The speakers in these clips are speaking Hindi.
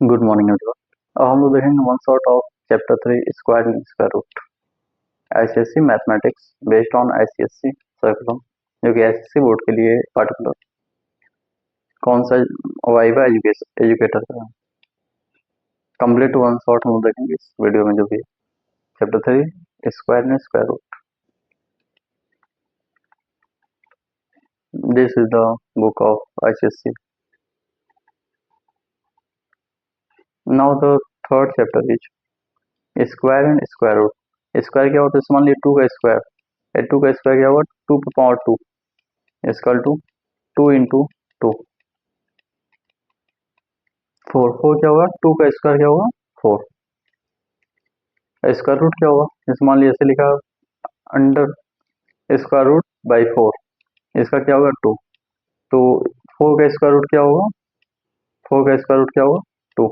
Good morning everyone. अब हम लोग देखेंगे one shot of chapter 3 square and square root ICSC mathematics based on ICSC curriculum, जो कि आईसीएससी बोर्ड के लिए पार्टिकुलर कौन सा वाइवा एजुकेटर का कंप्लीट वन शॉट हम लोग देखेंगे इस वीडियो में, जो भी chapter 3 square and square root. This is the book of ICSC. Now the third chapter is square and square root. Square क्या होता है? मान लीजिए 2 का स्क्वायर, 2 का स्क्वायर क्या होगा? 2 पे पावर 2 इक्वल टू 2 इंटू 2 4। 4 क्या होगा? 2 का स्क्वायर क्या होगा? 4। स्क्वायर रूट क्या होगा? जैसे मान लीजिए ऐसे लिखा अंडर स्क्वायर रूट बाई 4, इसका क्या होगा? 2। तो 4 का स्क्वायर रूट क्या होगा? 4 का स्क्वायर रूट क्या होगा? 2।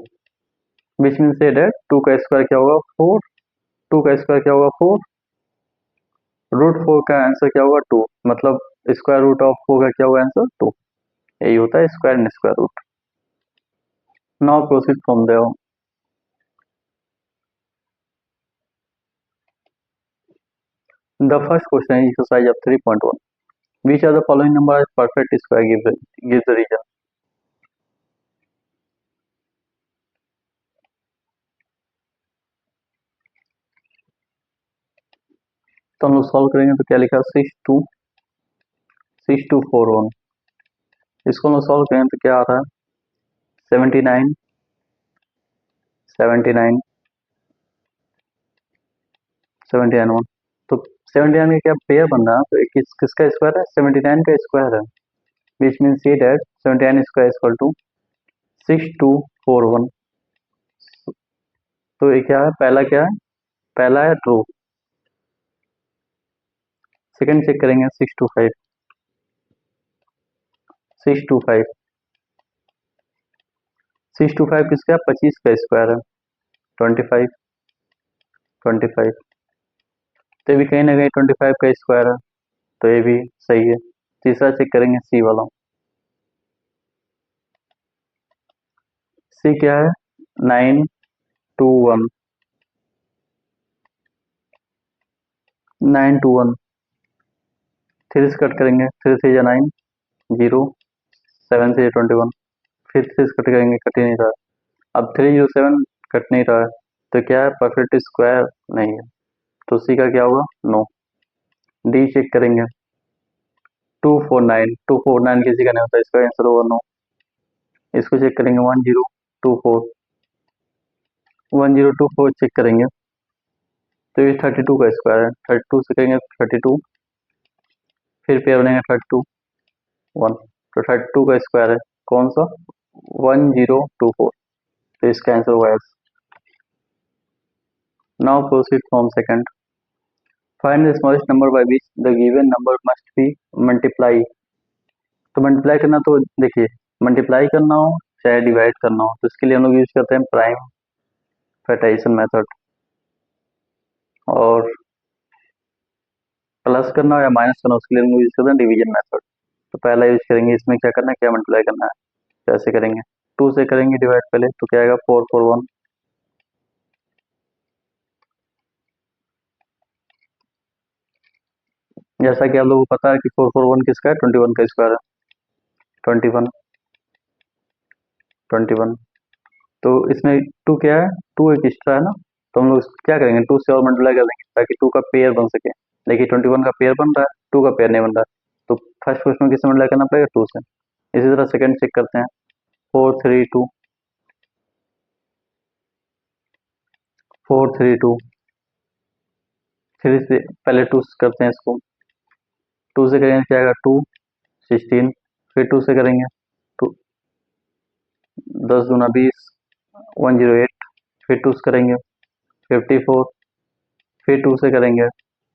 विच मीन से डेट 2 का स्क्वायर क्या होगा? 4। 2 का स्क्वायर क्या होगा? 4। रूट 4 का आंसर क्या होगा? 2। मतलब स्क्वायर रूट ऑफ 4 का क्या होगा आंसर? 2। यही होता है square and square root. Now proceed from there. The first question is exercise of 3.1. Which are the following number is perfect square? Gives the region. तो हम लोग सॉल्व करेंगे तो क्या लिखा? 624 1। इसको हम लोग सॉल्व करेंगे तो क्या आ रहा है? 79 79 79 1। तो 79 का क्या पेयर बन रहा है? तो किसका स्क्वायर है? 79 का स्क्वायर है। Which mean see that 79 square equal to 6241। तो ये क्या है? पहला क्या है? पहला है ट्रू। सेकंड चेक करेंगे 625 625 625 किसका? 25 का स्क्वायर है। 25 25 तो ये भी कहीं ना कहीं 25 का स्क्वायर है, तो ये भी सही है। तीसरा चेक करेंगे सी वाला। सी क्या है? 921 921। 3 से कट करेंगे, 3 से या 9 0 7 से 21। फिर 3 से कट करेंगे, कट ही नहीं रहा। अब 307 कट नहीं रहा है, तो क्या है? परफेक्ट स्क्वायर नहीं है, तो सी का क्या होगा? नो। डी चेक करेंगे 249 किसी का नहीं होता, इसका आंसर होगा नो। इसको चेक करेंगे 1024 चेक करेंगे तो ये 32 का स्क्वायर है। 32 से करेंगे 32, फिर पेयर बनेगा 32 1, तो 32 का स्क्वायर है कौन सा? 1024। तो इसका आंसर होगा S. Now proceed from second. Find the smallest number by which the given number must B multiply. तो मल्टीप्लाई करना, तो देखिए मल्टीप्लाई करना हो चाहे डिवाइड करना हो, तो इसके लिए हम लोग यूज करते हैं प्राइम फैक्टराइजेशन मेथड। और प्लस करना हो या माइनस करना हो, उसके लिए हम लोग यूज करते हैं डिवीजन मेथड। तो पहला यूज करेंगे, इसमें क्या करना है? क्या मल्टीप्लाई करना है? कैसे करेंगे? 2 से करेंगे डिवाइड पहले, तो क्या आएगा? 441। जैसा कि आप लोगों को पता है कि 441 किसका है? 21 का स्क्वायर है। 21 21। तो इसमें 2 क्या है? 2 एक एक्स्ट्रा है ना, तो हम लोग क्या करेंगे? 2 से और मल्टीप्लाई कर देंगे ताकि 2 का पेयर बन सके। देखिए 21 का पेयर बन रहा है, 2 का पेयर नहीं बन रहा है, तो फर्स्ट क्वेश्चन में किससे मल्टीप्लाई करना पड़ेगा? 2 से। इसी तरह सेकंड चेक करते हैं 432 432। फिर से पहले 2 से करते हैं इसको, 2 से करेंगे क्या आएगा? 2 16। फिर 2 से करेंगे 2 10 दूना 20 108। फिर 2 से करेंगे 54। फिर 2 से करेंगे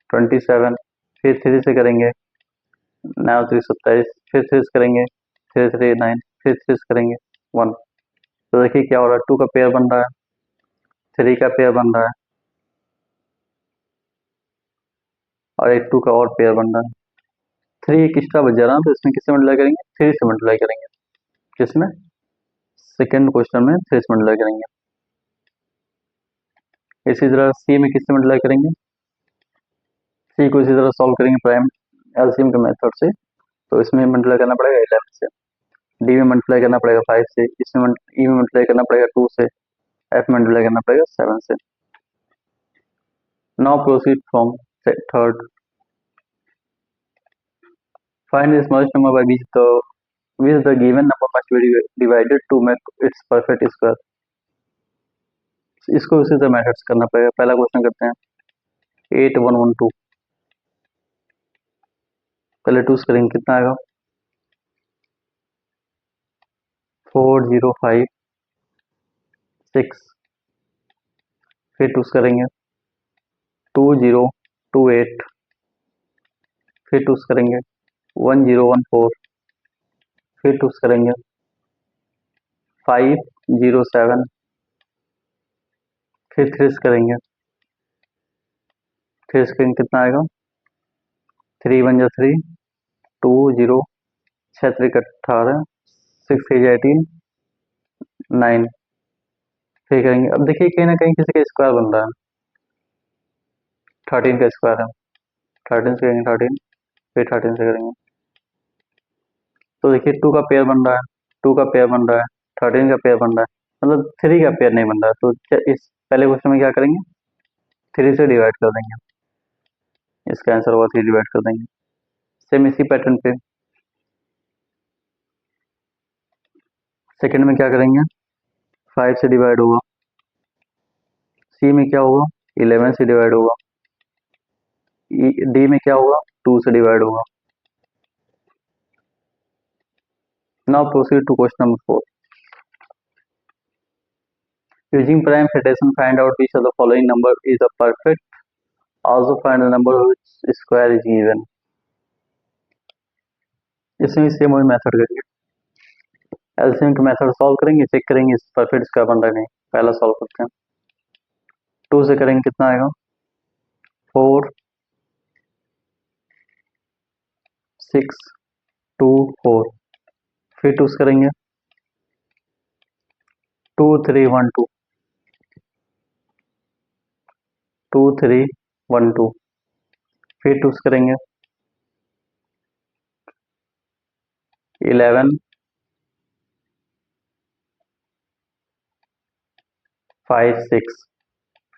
27। फिर 3 से करेंगे 9 3 27। फिर 3 से करेंगे 3 3 9। फिर 3 से करेंगे 1। तो देखिए क्या हो रहा है? 2 का पेयर बन रहा है, 3 का पेयर बन रहा है, और एक 2 का और पेयर बन रहा है। 3 एक एक्स्ट्रा बच जा रहा है, तो इसमें किससे मल्टीप्लाई करेंगे? 3 से मल्टीप्लाई करेंगे। किसमें? सेकेंड क्वेश्चन में 3 से मल्टीप्लाई करेंगे। इसी तरह सी में किससे मल्टीप्लाई करेंगे, सी को इसी तरह सॉल्व करेंगे प्राइम एलसीएम के मेथड से। तो इसमें मल्टीप्लाई करना पड़ेगा 11 से, डी में मल्टीप्लाई करना पड़ेगा 5 से, इसमें ई में मल्टीप्लाई करना पड़ेगा 2 से, एफ में मल्टीप्लाई करना पड़ेगा 7 से। Now proceed from third, find the smallest number by which the given number must be divided to make its perfect square। इसको उसी तरह मेथड्स करना पड़ेगा। पहला क्वेश्चन करते हैं 8112, पहले 2 करेंगे, कितना आएगा 4056, फिर 2 करेंगे 2028, फिर 2 करेंगे 1014, फिर 2 करेंगे 507, फिर 3 करेंगे, कितना आएगा 3 1 जा 3, 2 0, 6 3 18, 6 3 18, 9, फिर करेंगे। अब देखिए कहीं ना कहीं किसी का स्क्वायर बन रहा है, 13 का स्क्वायर है, 13 से करेंगे 13, फिर 13 से करेंगे। तो देखिए 2 का पेयर बन रहा है, 2 का पेयर बन रहा है, 13 का पेयर बन रहा है, मतलब 3 का पेयर नहीं बन रहा है। तो इस पहले क्वेश्चन में क्या करेंगे, 3 से डिवाइड कर देंगे, इसका आंसर होगा 3 डिवाइड कर देंगे। सेम इसी पैटर्न पे सेकंड में क्या करेंगे, 5 से डिवाइड होगा, सी में क्या होगा 11 से डिवाइड होगा, डी में क्या होगा 2 से डिवाइड होगा। Now proceed to question number 4, using prime fraction find out which of the following number is a perfect, also find the number which square is given। इसमें सेम वही मेथड करेंगे, एलसीएम के मेथड सॉल्व करेंगे, चेक करेंगे इस परफेक्ट स्क्वायर बन रहा है नहीं। पहला सॉल्व करते हैं, 2 से करेंगे, कितना आएगा 4 6 2 4, फिर 2 करेंगे 2 3 1 2, 2 3 1 2, फिर 2 करेंगे 11 5 6,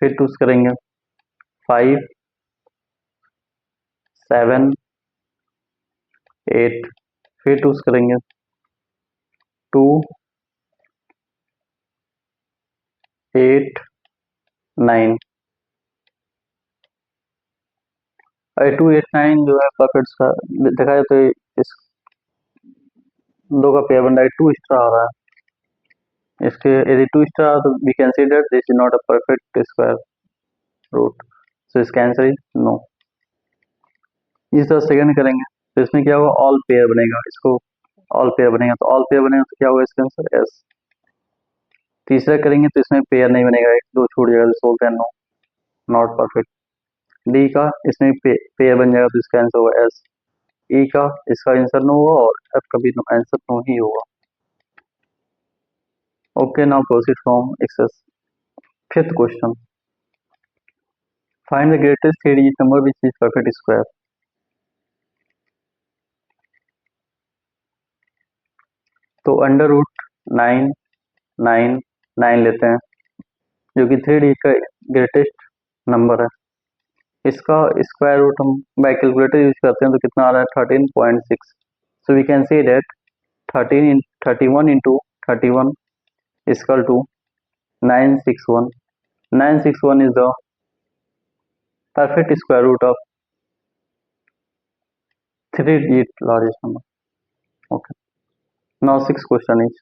फिर 2 करेंगे 5 7 8, फिर 2 करेंगे 2 8 9। अरे 2 8 9 जो है परफेक्ट का देखा जाए तो इस 2 का पेयर बन रहा है, 2 स्टार आ रहा है, इसके यदि 2 स्टार तो we can see that this is not a perfect square root, so इसका आंसर इज नो। इस तरह सेकंड करेंगे तो इसमें क्या होगा ऑल पेयर बनेगा, इसको ऑल पेयर बनेगा, तो ऑल पेयर बनेगा तो क्या होगा इसका आंसर एस। तीसरा करेंगे तो इसमें पेयर नहीं बनेगा, 1 2 छूट जाएगा, तो बोलते हैं नो, नॉट परफेक्ट। डी का इसमें पेयर बन जाएगा तो इसका आंसर होगा एस। ई का इसका आंसर नो होगा और एफ का भी आंसर नो ही होगा। Okay, now proceed from exercise fifth question, find the greatest 3 digit number which is perfect square. तो अंडर रूट 9 9 9 लेते हैं, जो कि 3 डिजिट का ग्रेटेस्ट नंबर है। इसका स्क्वायर रूट हम बाय कैलकुलेटर यूज करते हैं, तो कितना आ रहा है 13.6। So we can see that 31 into 31 equal to 961। 961 is the perfect square root of 3-digit largest number. Okay. Now sixth question is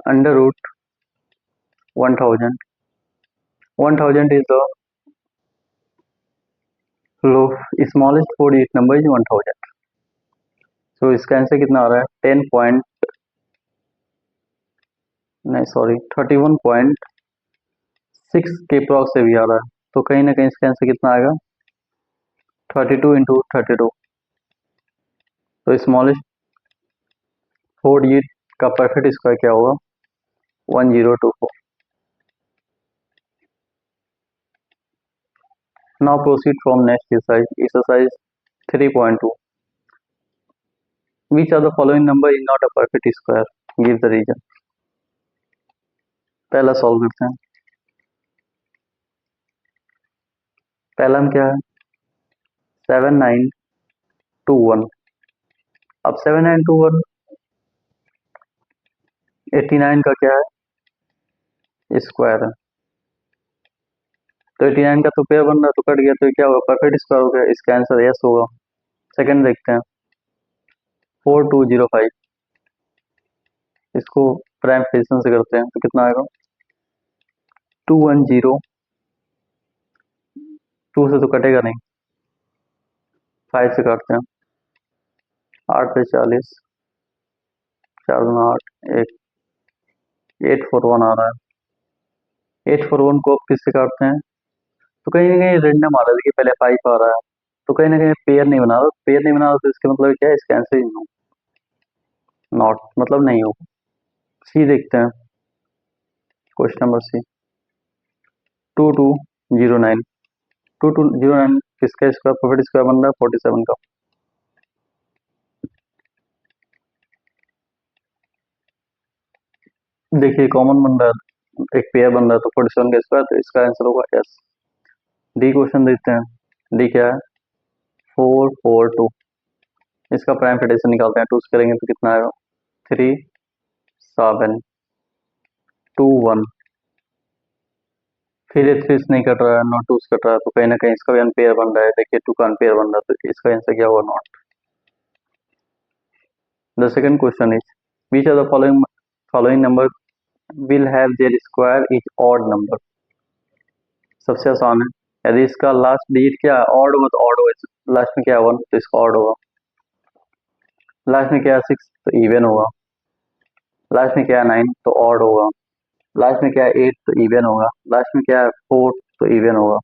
under root 1000. 1000 is the smallest 4-digit number is 1000. So इसका आंसर कितना आ रहा है 31.6 के अप्रॉक्स से भी आ रहा है, तो कहीं ना कहीं इसका आंसर कितना आएगा 32 इंटू 32। तो स्मॉलेस्ट 4 डिजिट का परफेक्ट स्क्वायर क्या होगा? 1024. Now proceed from next exercise. Exercise 3.2. Which of the following number is not a perfect square? Give the reason. पहला सॉल्व करते हैं. पहला हम क्या है? 7921. अब 7921 89 का क्या है? स्क्वायर है. तो 89 का तो पेयर बन रहा है, तो कट गया, तो क्या होगा? परफेक्ट स्क्वायर हो गया. इसका आंसर यस होगा. सेकंड देखते हैं. 4205. इसको प्राइम फ्रैक्शन से करते हैं तो कितना आएगा? 210. 2 से तो कटेगा नहीं. 5 से काटते हैं. 8 पे 40. 4 दूना 8. 841 आ रहा है. 841 को अब किससे काटते हैं? तो कहीं ना कहीं रेंडम आ रहा है. देखिए पहले 5 आ रहा है, तो कहीं ना कहीं पेयर नहीं बना रहा. पेयर नहीं बना रहा तो इसका मतलब क्या है? इसका आंसर नॉट, मतलब नहीं होगा. सी देखते हैं. Question number C. 2209. 2209 किसका स्क्वायर परफेक्ट स्क्वायर बन रहा है? 47 का. देखिए कॉमन बन रहा है, एक पेयर बन रहा है, तो 47 का स्क्वायर, तो इसका आंसर होगा यस. डी क्वेश्चन देखते हैं. डी क्या है? 442. इसका प्राइम फ्रैक्शन निकालते हैं. 2 से करेंगे तो कितना आएगा? 3721. फिर ये 3 नहीं कट रहा है, नॉट 2 से कट रहा है, तो कहीं ना कहीं इसका भी अनपेयर बन रहा है. देखिए 2 का अनपेयर बन रहा है, तो इसका आंसर क्या होगा? Not. The second question is which are the following number will have their square is odd number. सबसे आसान है. यदि इसका लास्ट डिजिट क्या है? ऑड होगा तो ऑड होगा. लास्ट में क्या है? 1, तो इसका ऑड होगा. लास्ट में क्या है? 6, तो इवन होगा. लास्ट में क्या है? 9, तो ऑड होगा. लास्ट में क्या है? 8, तो इवन होगा. लास्ट में क्या है? 4, तो इवन होगा.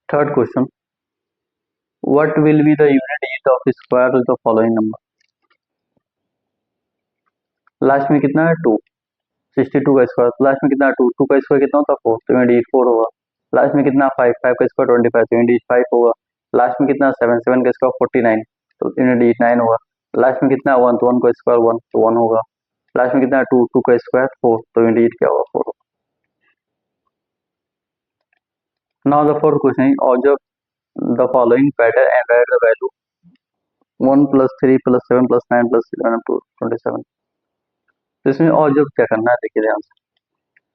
Third question. What will be the unit digit of square of the following number. Last में कितना है? 2. 62 का स्क्वायर. लास्ट में कितना है? 2. 2 का स्क्वायर कितना होता है? 4, तो यूनिट डिजिट 4 होगा. लास्ट में कितना? 5. 5 का स्क्वायर 25, तो यूनिट डिजिट 5 होगा. लास्ट में कितना? 7. 7 का स्क्वायर 49, तो यूनिट डिजिट 9 होगा. लास्ट में कितना? 1, तो 1 का स्क्वायर 1, तो 1 होगा. लास्ट में कितना? 2. 2 का स्क्वायर 4, तो यूनिट डिजिट क्या होगा? 4 होगा. Now the fourth question is observe the following pattern and right the value 1 + 3 + 7 + 9 + 11 to 27. तो इसमें ऑब्जर्व क्या करना है? देखिए ध्यान से.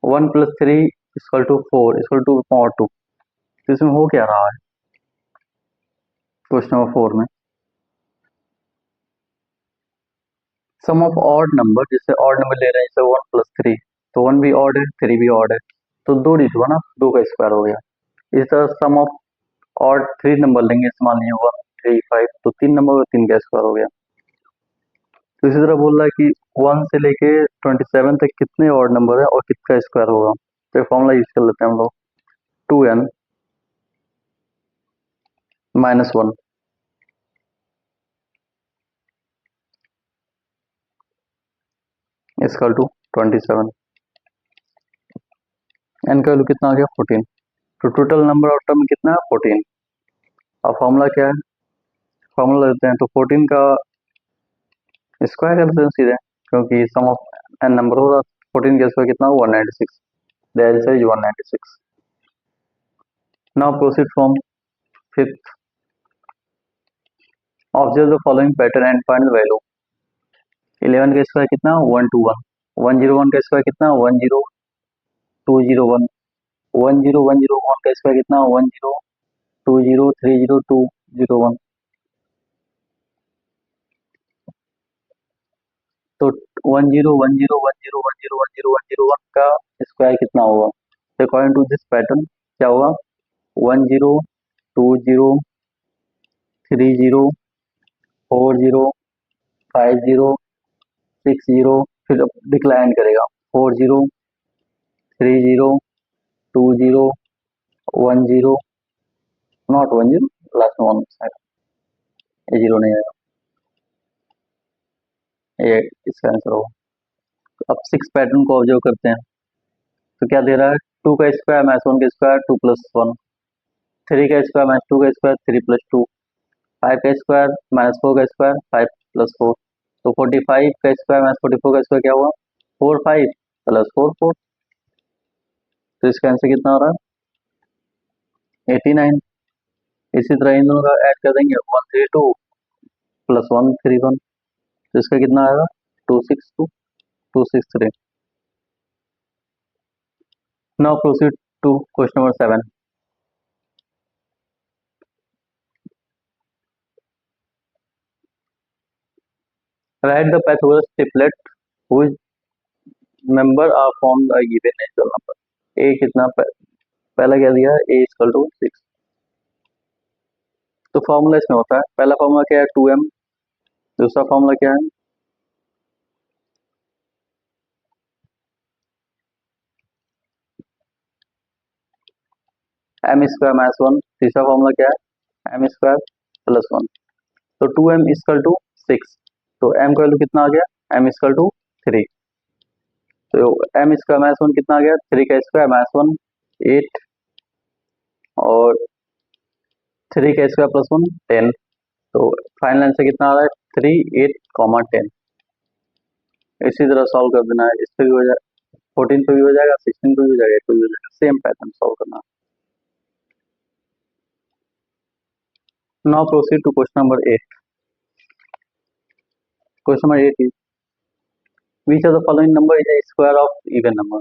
1 + 3 = 4 = mod 2. तो इसमें हो क्या रहा है? क्वेश्चन नंबर 4 में सम ऑफ ऑड नंबर, जैसे ऑड नंबर ले रहे हैं, जैसे 1 + 3, तो 1 भी ऑड है, 3 भी ऑड है, तो 2 डिजिट हुआ ना, 2 का स्क्वायर हो गया. इस तरह सम ऑफ ऑड 3 नंबर लेंगे, मान लीजिए 1 3 5, तो 3 नंबर में 3 का स्क्वायर हो गया. तो इसी तरह बोल रहा है कि 1 से लेके 27 तक कितने ऑड नंबर है और किसका स्क्वायर होगा. तो फॉर्मूला यूज कर लेते हैं हम लोग. 2n - 1 = 27. n का वैल्यू कितना आ गया? 14. तो टोटल नंबर ऑफ टर्म कितना है? 14. अब फॉर्मूला क्या है? फॉर्मूला लेते हैं, तो 14 का स्क्वायर कर देते हैं सीधे, क्योंकि सम ऑफ एन नंबर होगा. 14 का स्क्वायर कितना? 196. The answer is 196. Now proceed from fifth. Observe the following pattern and find the value. 11 का स्क्वायर कितना? 121. 101 का स्क्वायर कितना? 10201. 10101 का स्क्वायर कितना? 102030201. तो 10101010101 का स्क्वायर कितना होगा? अकॉर्डिंग टू दिस पैटर्न क्या होगा? 102030405060, फिर डिक्लाइन करेगा. 40302010 नॉट 10, लास्ट में 1 आएगा, ये 0 नहीं आएगा, ये इसका आंसर होगा। अब 6 पैटर्न को ऑब्जर्व करते हैं, तो क्या दे रहा है, 2 का स्क्वायर माइनस 1 का स्क्वायर 2 प्लस 1, 3 का स्क्वायर माइनस 2 का स्क्वायर 3 प्लस 2, 5 का स्क्वायर माइनस 4 का स्क्वायर 5 प्लस 4, तो 45 का स्क्वायर माइनस 44 का स्क्वायर क्या हुआ, 4 5 प्लस 4 4, तो इसका आंसर कितना हो रहा है 89। इसी तरह इन दोनों का ऐड कर देंगे 132 प्लस 131, तो इसका कितना आएगा 262 263। Now proceed to question number 7। Write the Pythagoras triplet whose member are formed by given natural number। ए कितना पहला क्या दिया है, ए इक्वल टू 6, तो फॉर्मूला इसमें होता है, पहला फॉर्मूला क्या है 2m, दूसरा फॉर्मूला क्या है एम स्क्वायर माइनस 1, तीसरा फॉर्मूला क्या है एम स्क्वायर प्लस 1, तो 2m इक्वल टू 6, तो m का वैल्यू कितना आ गया m इक्वल टू 3, तो m स्क्वायर माइनस 1 कितना आ गया 3 का स्क्वायर माइनस 1 8, और 3 का स्क्वायर प्लस 1 10, तो फाइनल आंसर कितना आ रहा है 3 8 10। इसी तरह सॉल्व कर देना है, इस पे भी हो जाएगा, 14 पे भी हो जाएगा, 16 पे भी हो जाएगा, 8 पे भी हो जाएगा, सेम पैटर्न सॉल्व करना। Now proceed to question number 8। Question number 8 is which of the following number is a square of even number।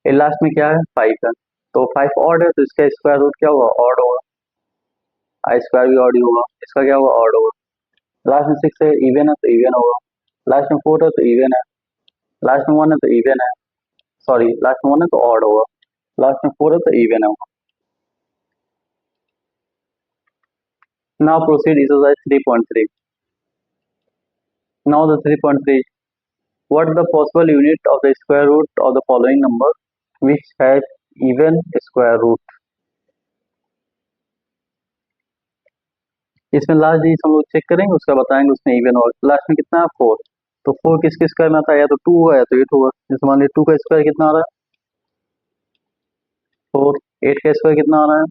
ये लास्ट में क्या है 5 है, तो 5 ऑड है तो इसका स्क्वायर रूट क्या होगा ऑड होगा, आई स्क्वायर भी ऑड ही होगा, इसका क्या होगा ऑड होगा। लास्ट में 6 है इवन है तो इवन होगा, लास्ट में 4 है तो इवन है, लास्ट में 1 है तो इवन है, सॉरी लास्ट में 1 है तो ऑड होगा, लास्ट में 4 है तो इवन होगा। Now proceed exercise 3.3। Now the 3.3, what the possible unit of the square root of the following number which has even square root। इसमें लास्ट डिजिट हम लोग चेक करेंगे, उसका बताएंगे उसमें इवन और लास्ट में कितना है 4, तो 4 किसके स्क्वायर में आता है, या तो 2 होगा या तो 8 होगा, जैसे मान लीजिए 2 का स्क्वायर कितना आ रहा है 4, 8 का स्क्वायर कितना आ रहा है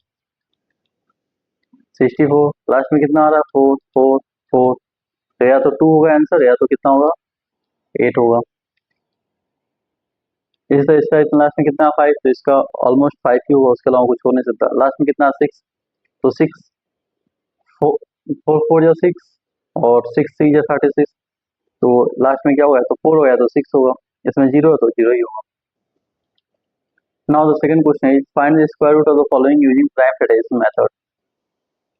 64, लास्ट में कितना आ रहा है 4 4 4, तो या तो 2 होगा आंसर, या तो कितना होगा 8 होगा। इसी तरह इसका इतना लास्ट में कितना 5, तो इसका ऑलमोस्ट 5 ही होगा, उसके अलावा कुछ हो नहीं सकता। लास्ट में कितना 6, तो 6 4 4 4 या 6, और 6 3 या 36, तो लास्ट में क्या होगा तो 4 होगा तो 6 होगा, इसमें 0 है तो 0 ही होगा। Now the second question is find the square root of the following using prime factorisation method.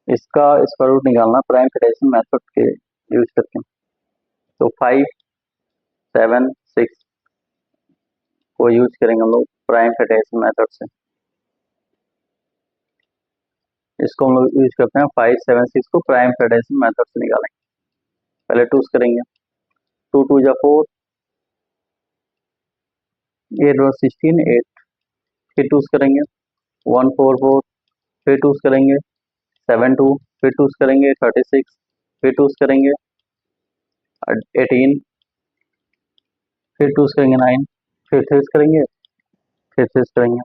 इसका स्क्वायर रूट निकालना प्राइम फैक्टराइजेशन मेथड के यूज करके, तो 5 7 6 को यूज करेंगे हम लोग प्राइम फैक्टराइजेशन मेथड से, इसको हम लोग यूज करते हैं 5 7 6 को प्राइम फैक्टराइजेशन मेथड से निकालेंगे। पहले टूस करेंगे, 2 2 जा 4, 8 और 16 8, फिर टूस करेंगे 1 4 4, फिर टूस करेंगे 7 2, फिर टूस करेंगे 36, फिर टूस करेंगे 18, फिर टूस करेंगे 9, फिर थ्रीस करेंगे, फिर थ्रीस करेंगे,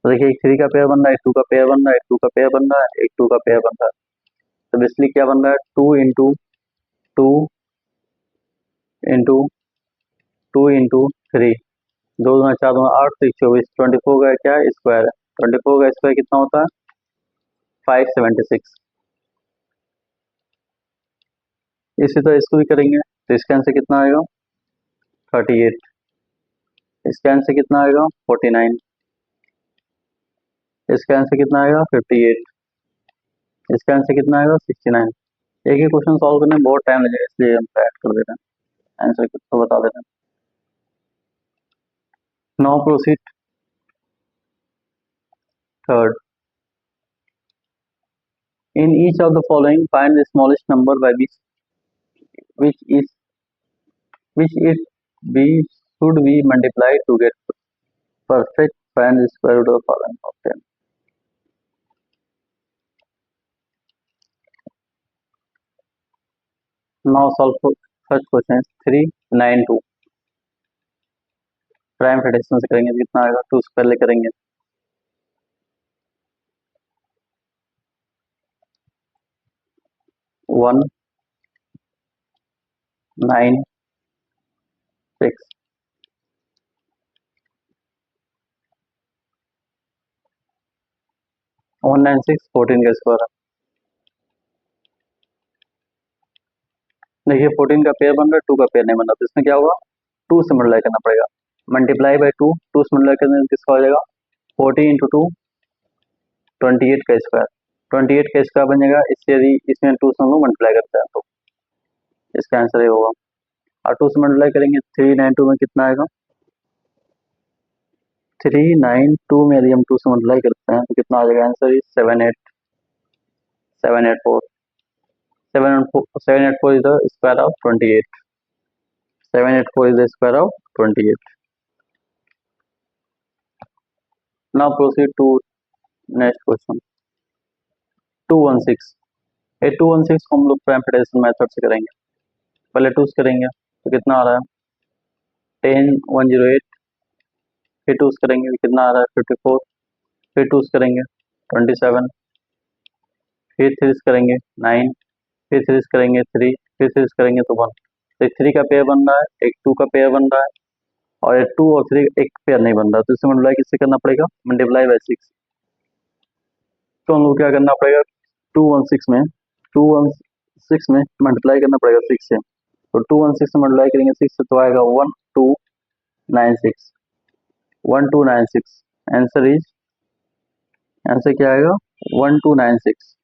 तो देखिए एक 3 का पेयर बन रहा है, एक 2 का पेयर बन रहा है, एक 2 का पेयर बन रहा है, एक 2 का पेयर बन रहा है, तो बेसिकली क्या बन रहा है 2 इंटू 2 इंटू 2 इंटू 3, 2 2 4 2 8 3 24, 24 का क्या स्क्वायर है, 24 का स्क्वायर कितना होता है 576। इसी तरह इसको भी करेंगे, तो इसका आंसर कितना आएगा 38, इसका आंसर कितना आएगा 49, इसका आंसर कितना आएगा 58, इसका आंसर कितना आएगा 69। एक ही क्वेश्चन सॉल्व करने में बहुत टाइम लगेगा, इसलिए हम ऐड कर दे रहे हैं, आंसर तो बता दे रहे हैं। Now proceed third, in each of the following find the smallest number by which is which it be should be multiplied to get perfect find the square root of following of 10. Now solve for first question 392. Prime fraction से करेंगे तो कितना आएगा, 2 से पहले करेंगे 1 9 6 196 14 का स्क्वायर है. देखिए 14 का पेयर बन रहा है, 2 का पेयर नहीं बन रहा, तो इसमें क्या होगा, 2 से मल्टीप्लाई करना पड़ेगा. मल्टीप्लाई बाई 2, 2 से मल्टीप्लाई करने से किसका हो जाएगा, 40 इंटू 2 28 का स्क्वायर. 28 का स्क्वायर बन जाएगा. इससे यदि इसमें 2 से हम लोग मल्टीप्लाई करते हैं तो इसका आंसर ये होगा. और 2 से मल्टीप्लाई करेंगे 392 में कितना आएगा, 392 में यदि हम 2 से मल्टीप्लाई करते हैं तो कितना आ जाएगा, answer is 784. 784 is the square of 28. 784 is the square of 28. Now proceed to next question. 216. ये 216 को हम लोग प्राइम फ्रैक्शन मेथड से करेंगे. पहले 2 से करेंगे तो कितना आ रहा है, 10 108. फिर 2 से करेंगे तो कितना आ रहा है, 54. फिर 2 से करेंगे 27. फिर 3 से करेंगे 9. फिर 3 से करेंगे 3. फिर 3 से करेंगे तो 1. तो एक 3 का पेयर बन रहा है, एक 2 का पेयर बन रहा है, और एक 2 और 3 एक पेयर नहीं बन रहा. तो इससे मल्टीप्लाई किससे करना पड़ेगा, मल्टीप्लाई बाई 6. तो हम लोग क्या करना पड़ेगा, 216 में 216 में मल्टीप्लाई करना पड़ेगा 6 से. तो 216 से मल्टीप्लाई करेंगे 6 से तो आएगा 1296. 1296. आंसर इज, आंसर क्या आएगा, 1296.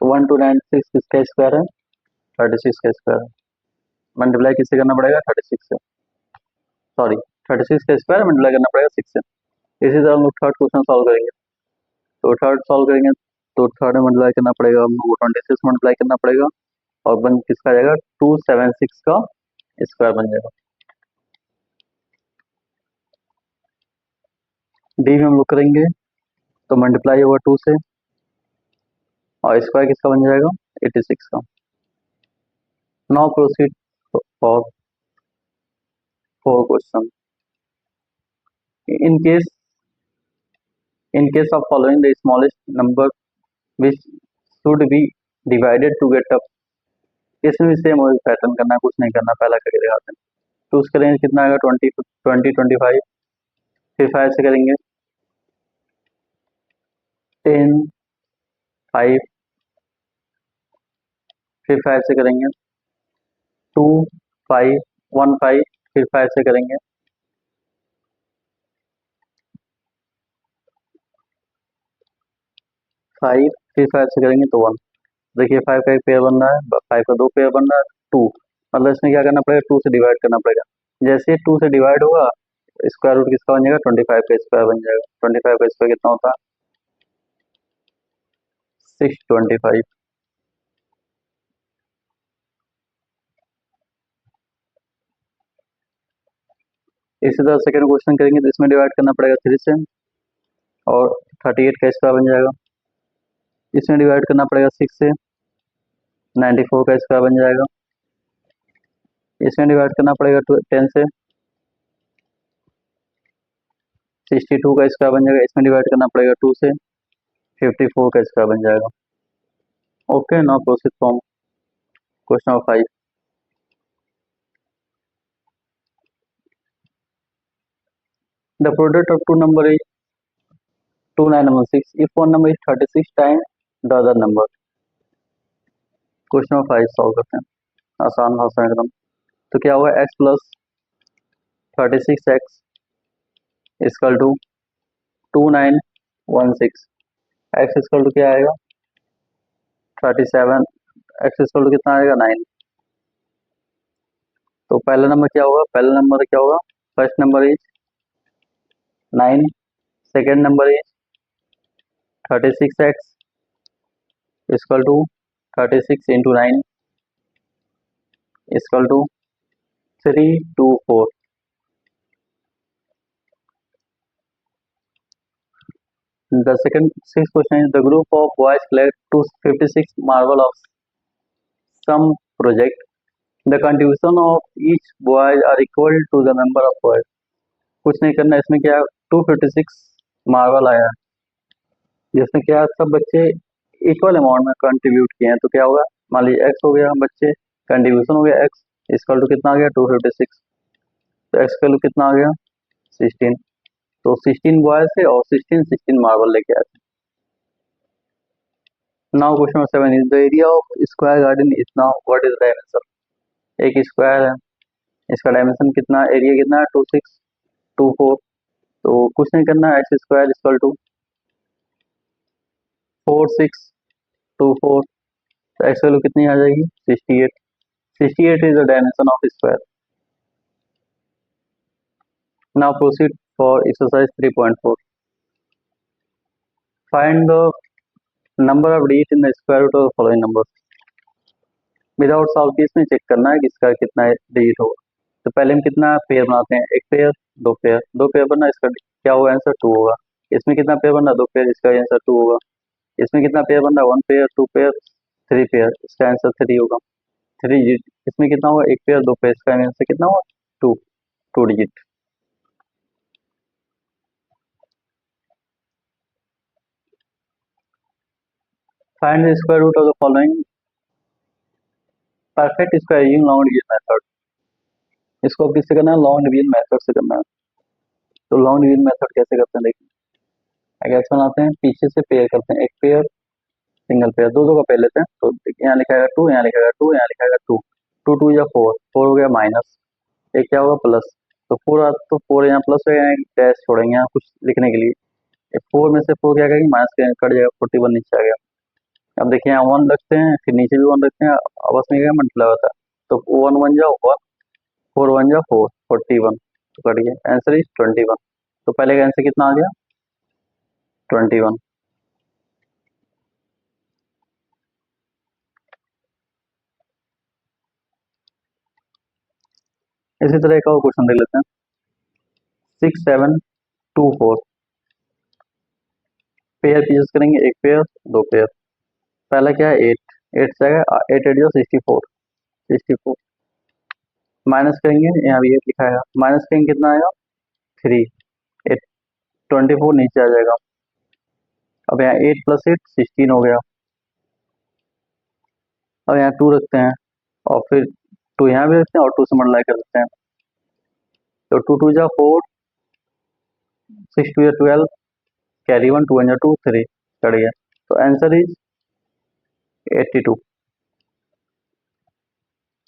तो 1296 किसका स्क्वायर है, 36 का स्क्वायर है. मल्टीप्लाई किससे करना पड़ेगा, 36 से, सॉरी 36 का स्क्वायर मल्टीप्लाई करना पड़ेगा 6 से. इसी तरह हम लोग थर्ड क्वेश्चन सॉल्व करेंगे. तो थर्ड सॉल्व करेंगे तो थर्ड में मल्टीप्लाई करना पड़ेगा हम लोग को 26 मल्टीप्लाई करना पड़ेगा, और बन किसका आ जाएगा, 276 का स्क्वायर बन जाएगा. डी में हम लोग करेंगे तो मल्टीप्लाई होगा 2 से, और स्क्वायर किसका बन जाएगा, 86 का. Now proceed for four question. In case of following the smallest number which should be divided to get up. इसमें भी सेम वही पैटर्न करना है, कुछ नहीं करना, पहला करके दिखाते हैं. तो उसके लिए कितना आएगा, 25. फिर 5 से करेंगे 10 5. फिर 5 से करेंगे 2 5 1 5. फिर 5 से करेंगे 5. फिर 5 से करेंगे तो 1. देखिए 5 का एक पेयर बन रहा है, 5 का 2 पेयर बन रहा है, 2. मतलब इसमें क्या करना पड़ेगा, 2 से डिवाइड करना पड़ेगा. जैसे 2 से डिवाइड होगा, स्क्वायर रूट किसका बन जाएगा, 25 का स्क्वायर बन जाएगा. 25 का स्क्वायर कितना होता है, 625. इसी तरह सेकंड क्वेश्चन करेंगे तो इसमें डिवाइड करना पड़ेगा 3 से, और 38 का स्क्वायर बन जाएगा. इसमें डिवाइड करना पड़ेगा 6 से, 94 का स्क्वायर बन जाएगा. इसमें डिवाइड करना पड़ेगा 10 से, 62 का स्क्वायर बन जाएगा. इसमें डिवाइड करना पड़ेगा 2 से, 54 का स्क्वायर बन जाएगा. Okay, now proceed from question number 5. The product of two number is 2916 if one number is 36 times the other number. Question number 5 solve करते हैं, आसान भाषा में एकदम. तो क्या होगा, x plus 36x equal to 2916. x equal to क्या आएगा, 37. x इक्वल टू कितना आएगा, 9. तो पहला नंबर क्या होगा, पहला नंबर क्या होगा, first number is 9. Second number is 36x equal to 36 into 9 equal to 324. The second sixth question is the group of boys collect 256 marble of some project. The contribution of each boy are equal to the number of boys. कुछ नहीं करना इसमें क्या 256 मार्बल आया जिसमें क्या सब बच्चे इक्वल अमाउंट में कंट्रीब्यूट किए हैं तो क्या होगा मान लीजिए एक्स हो गया बच्चे कंट्रीब्यूशन हो गया एक्स इसका टू कितना आ गया 256 तो एक्स का कितना आ गया 16 तो 16 बॉयज है और 16 मार्बल लेके आए थे। Now question number 7 is the area of square garden is now what is the dimension. एक स्क्वायर है इसका डायमेंशन कितना एरिया कितना है 2624 तो कुछ नहीं करना है एक्स स्क्वायर इक्वल टू 4624 तो एक्स वैल्यू कितनी आ जाएगी 68 is the dimension of square. Now proceed for exercise 3.4 find the number of digit in the square root of the following number. Without solve की इसमें चेक करना है कि इसका कितना डिजिट होगा तो पहले हम कितना पेयर बनाते हैं एक पेयर दो पेयर बनना इसका क्या होगा आंसर 2 होगा। इसमें कितना पेयर बनना 2 पेयर इसका आंसर 2 होगा। इसमें कितना पेयर बनना 1 पेयर 2 पेयर 3 पेयर इसका आंसर 3 होगा 3 डिजिट। इसमें कितना होगा एक पेयर 2 पेयर इसका आंसर कितना होगा 2 digit. Find the square root of the following perfect square using long division method. इसको किससे करना है लॉन्ग डिवीजन मेथड से करना है। तो लॉन्ग डिवीजन मेथड कैसे करते हैं देखिए कैसे बनाते हैं पीछे से पेयर करते हैं एक पेयर सिंगल पेयर दो का पेयर लेते हैं तो यहाँ लिखाएगा 2 यहाँ लिखाएगा 2 यहाँ लिखाएगा 2 2 2 या 4 हो गया माइनस एक क्या होगा प्लस तो 4 तो 4 यहाँ प्लस हो गया डैश छोड़ेंगे यहाँ कुछ लिखने के लिए 4 में से 4 क्या करेंगे माइनस कट जाएगा 41 नीचे आ गया। अब देखिए यहाँ 1 रखते हैं फिर नीचे भी 1 रखते हैं आपस में क्या मल्टीप्लाई होता है तो 1 1 जा 1 4 1 जा 4 41 तो कट गया आंसर इज 21। तो पहले का आंसर कितना आ गया 21। इसी तरह का और क्वेश्चन देख लेते हैं 6724 पेयर पीसेस करेंगे एक पेयर दो पेयर पहला क्या है 8 से आएगा 8 8 जो 64 माइनस करेंगे यहाँ भी 8 लिखा है माइनस करेंगे कितना आएगा 3 8 24 नीचे आ जाएगा। अब यहाँ 8 + 8 16 हो गया। अब यहाँ 2 रखते हैं और फिर 2 यहाँ भी रखते हैं और 2 से मल्टीप्लाई कर देते हैं तो 2 2 जा 4 6 2 या 12 कैरी 1 2 1 जा 2 3 कट गया तो आंसर इज 82।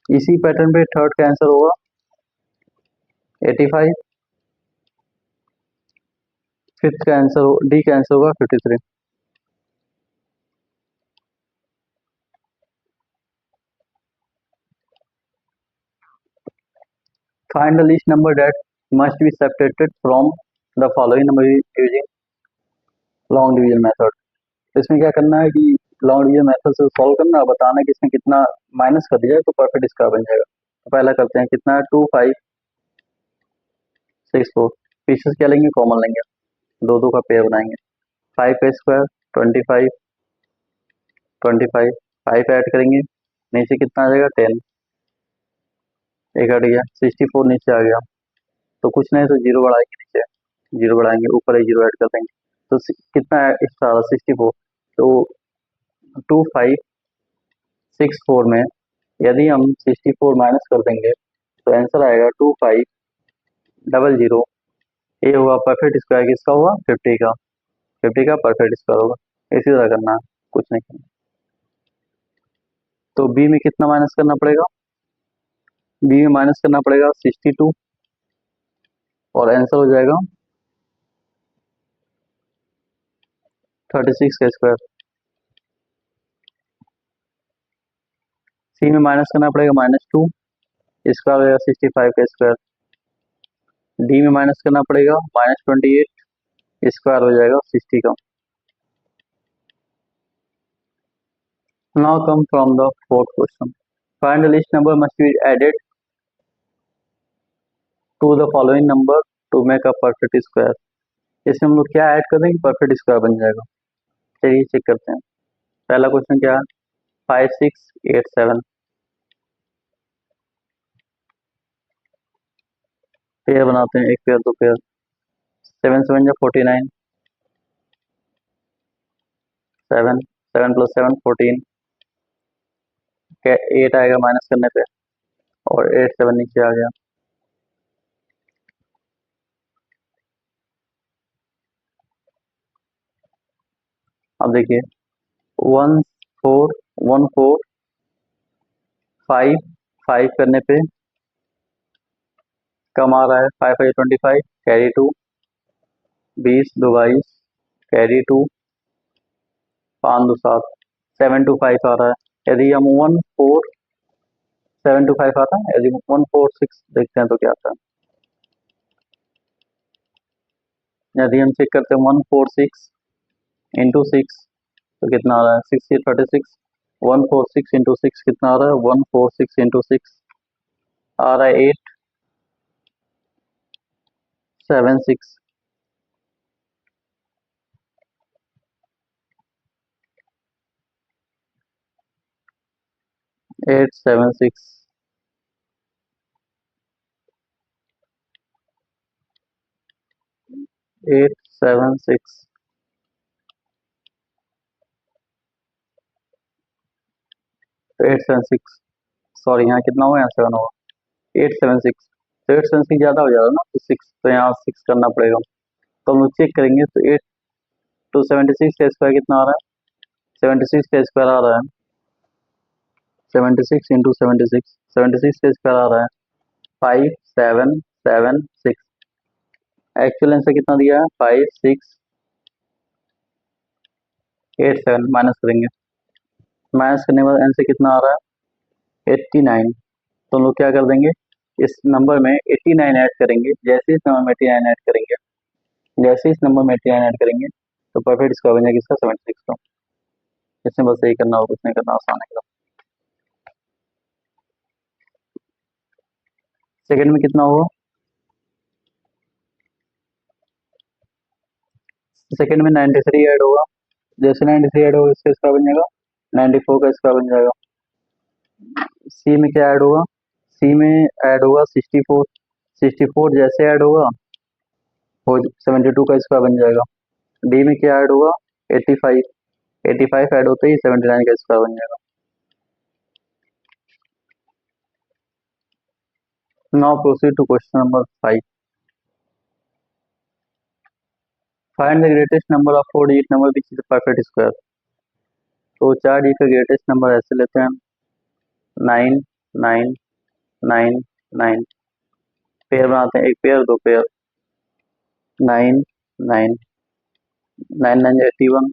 इसी पैटर्न पे थर्ड का आंसर होगा 85 फिफ्थ का आंसर डी का आंसर होगा 53। Find the least number that must be separated from the following number using long division method. तो इसमें क्या करना है कि लॉन्ग डिवीजन मेथड से सॉल्व करना है बताना है कि इसमें कितना माइनस कर दिया तो परफेक्ट स्क्वायर बन जाएगा। तो पहला करते हैं कितना है 2 5 6 4 पीसेस क्या लेंगे कॉमन लेंगे दो का पेयर बनाएंगे 5 का स्क्वायर 25 25 5 ऐड करेंगे नीचे कितना आ जाएगा 10 एक हट गया 64 नीचे आ गया तो कुछ नहीं तो जीरो बढ़ाएंगे नीचे जीरो बढ़ाएंगे ऊपर एक जीरो ऐड कर देंगे तो कितना है एक्स्ट्रा 64 तो 2564 में यदि हम 64 माइनस कर देंगे तो आंसर आएगा 2500। ये होगा परफेक्ट स्क्वायर किसका होगा 50 का 50 का परफेक्ट स्क्वायर होगा। इसी तरह करना है कुछ नहीं करना। तो बी में कितना माइनस करना पड़ेगा बी में माइनस करना पड़ेगा 62 और आंसर हो जाएगा 36 का स्क्वायर। सी में माइनस करना पड़ेगा -2 इसका हो जाएगा 65 का स्क्वायर। डी में माइनस करना पड़ेगा -28 स्क्वायर हो जाएगा 60 का। Now come from the fourth question find the least number must be added to the following number to make a perfect square. इसमें हम लोग क्या ऐड कर देंगे, परफेक्ट स्क्वायर बन जाएगा। चलिए चेक करते हैं। पहला क्वेश्चन क्या है, 5 6 8 7। पेयर बनाते हैं, एक पेयर दो पेयर। 7 7 या 49। 7 7 + 7 14। 8 आएगा माइनस करने पे, और 8 7 नीचे आ गया। अब देखिए 1 4 1 4 5 5 करने पे कम आ रहा है। 5 5 25, कैरी 2। 20 2 22, कैरी 2। 5 2 7, 7 2 5 आ रहा है। यदि हम 1 4 7 2 5 आता है, यदि 1 4 6 देखते हैं तो क्या आता है। यदि हम चेक करते हैं 1 4 6 इंटू 6 तो कितना आ रहा है, 6 36। 1 4 6 इंटू 6 कितना आ रहा है, 1 4 6 इंटू 6 आ रहा है 8 7 6। 8 7 6। 8 7 6। 8 7 6, सॉरी यहाँ कितना होगा, यहाँ 7 होगा। 8 7 6, तो 8 7 6 ज़्यादा हो जाएगा ना, तो 6, तो यहाँ 6 करना पड़ेगा। तो हम लोग चेक करेंगे, तो 8 तो 76 का स्क्वायर कितना आ रहा है, 76 का स्क्वायर आ रहा है 76 इंटू 76, 76 का स्क्वायर आ रहा है 5 7 7 6। एक्चुअल आंसर कितना दिया है, 5 6 8 7। माइनस करेंगे, माइनस करने के बाद आंसर कितना आ रहा है, 89। तो हम लोग क्या कर देंगे, इस नंबर में 89 ऐड करेंगे। जैसे इस नंबर में 89 ऐड करेंगे, जैसे इस नंबर में 89 ऐड करेंगे तो परफेक्ट स्क्वायर बन जाएगा इसका 76 का। इसमें बस यही करना होगा, कुछ नहीं करना, आसान है। सेकंड में कितना होगा, सेकंड में 93 ऐड होगा। जैसे 93 ऐड होगा इसका स्क्वायर बन जाएगा 94 का स्क्वायर बन जाएगा। सी में क्या ऐड होगा, सी में ऐड होगा 64। 64 जैसे ऐड होगा वो 72 का स्क्वायर बन जाएगा। डी में क्या ऐड होगा, 85। 85 ऐड होते ही 79 का स्क्वायर बन जाएगा। Now proceed to question number 5। Find the greatest number of 4 digit number which is perfect square. तो 4 डिजिट का ग्रेटेस्ट नंबर ऐसे लेते हैं, 9 9 9 9। पेयर बनाते हैं, एक पेयर दो पेयर। 9 9 9 9 81,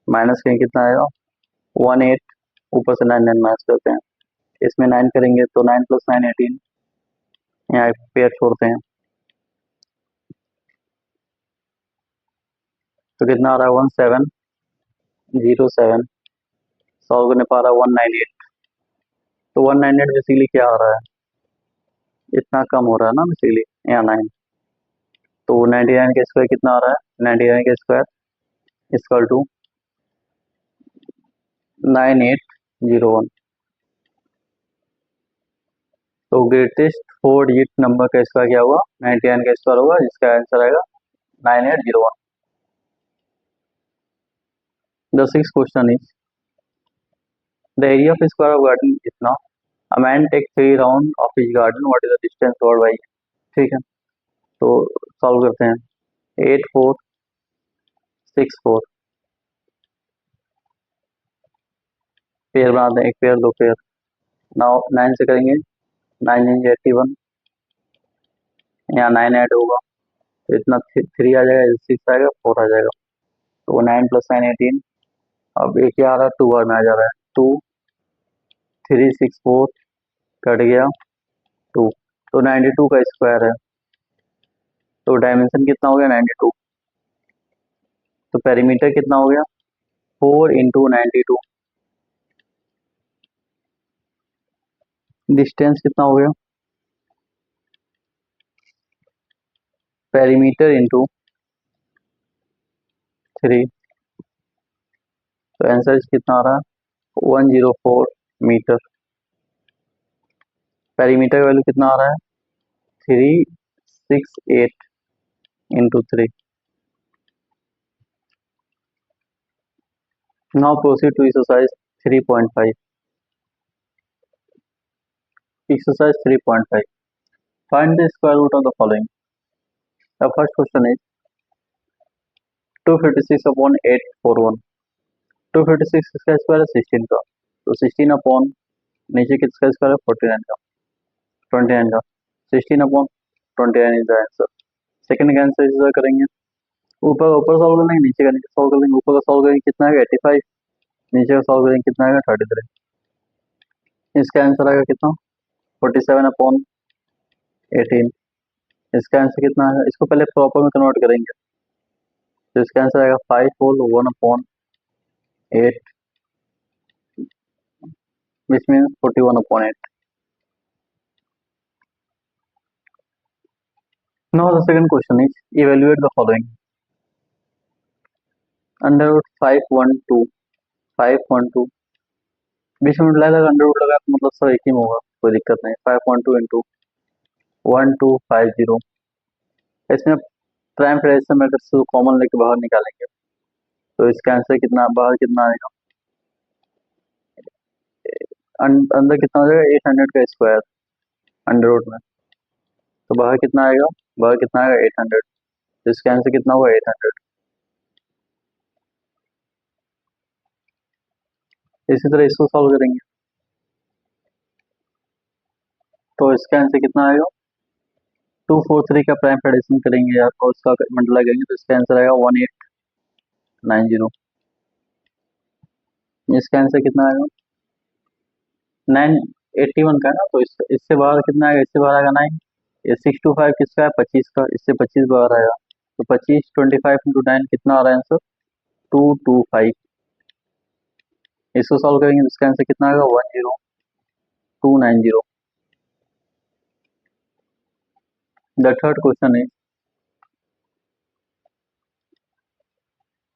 माइनस करेंगे कितना आएगा, 1 8। ऊपर से 9 9 माइनस करते हैं, इसमें 9 करेंगे तो 9 + 9 18। यहाँ एक पेयर छोड़ते हैं तो कितना आ रहा है, 1707। सॉल्व करने पा रहा है 198। तो 198 बेसिकली क्या आ रहा है, इतना कम हो रहा है ना बेसिकली, यहाँ 9। तो 99 का स्क्वायर कितना आ रहा है, 99 का स्क्वायर इक्वल टू 9801। तो ग्रेटेस्ट 4 डिजिट नंबर का स्क्वायर क्या होगा, 99 का स्क्वायर होगा, जिसका आंसर आएगा 9801। The six question is the area of square of garden इतना, a man take 3 round of his garden, what is the distance covered by. ठीक है, तो सॉल्व करते हैं। 8 4 6 4। पेयर बनाते हैं, एक पेयर दो पेयर। नाउ 9 से करेंगे, 9 9 81। यहाँ 9 ऐड होगा तो इतना 3 आ जाएगा, 6 आएगा, 4 आ जाएगा। तो 9 + 9 18। अब एक क्या आ रहा है, 2 बार में आ जा रहा है, 2 3 6 4 कट गया 2। तो 92 का स्क्वायर है, तो डायमेंशन कितना हो गया, 92। तो पेरीमीटर कितना हो गया, 4 इंटू 92। डिस्टेंस कितना हो गया, पेरीमीटर इंटू 3, तो आंसर कितना आ रहा है 104 मीटर। पेरीमीटर का वैल्यू कितना आ रहा है 368 into 3। Now proceed to exercise 3.5। Exercise 3.5, find the square root of the following. The first question is 256 upon 841। 256 किसका स्क्वायर है 16 का, तो 16 अपॉन नीचे किसका स्क्वायर है 49 का, 29 का, 16 upon 29 is the answer. Second का आंसर इज करेंगे, ऊपर ऊपर सॉल्व कर लेंगे, नीचे का नीचे सॉल्व कर लेंगे। ऊपर का सॉल्व करेंगे कितना आएगा 85, नीचे का सॉल्व करेंगे कितना आएगा 33। इसका आंसर आएगा कितना 47 अपॉन 18। इसका आंसर कितना आएगा, इसको पहले प्रॉपर में कन्वर्ट करेंगे, तो इसका आंसर आएगा 5 whole 1 upon 8 which means 41 upon 8. Now the second question is evaluate the following. Under root 512 512 बीच में लगा अंडर रूट लगा तो मतलब सब एक ही में होगा, कोई दिक्कत नहीं। 512 इंटू 1250, इसमें प्राइम फ्रैक्शन मैट्रिक्स को कॉमन लेके बाहर निकालेंगे, तो इसका आंसर कितना बाहर कितना आएगा, अंदर कितना हो जाएगा 800 का स्क्वायर अंडर रूट में, तो बाहर कितना आएगा, बाहर कितना आएगा 800, तो इसका आंसर कितना होगा 800। इसी तरह इसको सॉल्व करेंगे, तो इसका आंसर कितना आएगा 243 का प्राइम एडिशन करेंगे यार, और उसका मल्टीप्लाई लगाएंगे तो इसका आंसर आएगा 1890। इसका आंसर कितना आएगा 981 का है ना, तो इससे बाहर कितना आएगा, इससे बाहर आएगा 9, ये 625 किसका है 25 का, इससे 25 बाहर आएगा, तो 25 25 इंटू 9 कितना आ रहा है आंसर 225। इसको सॉल्व करेंगे तो इसका आंसर कितना आएगा 10290। द थर्ड क्वेश्चन है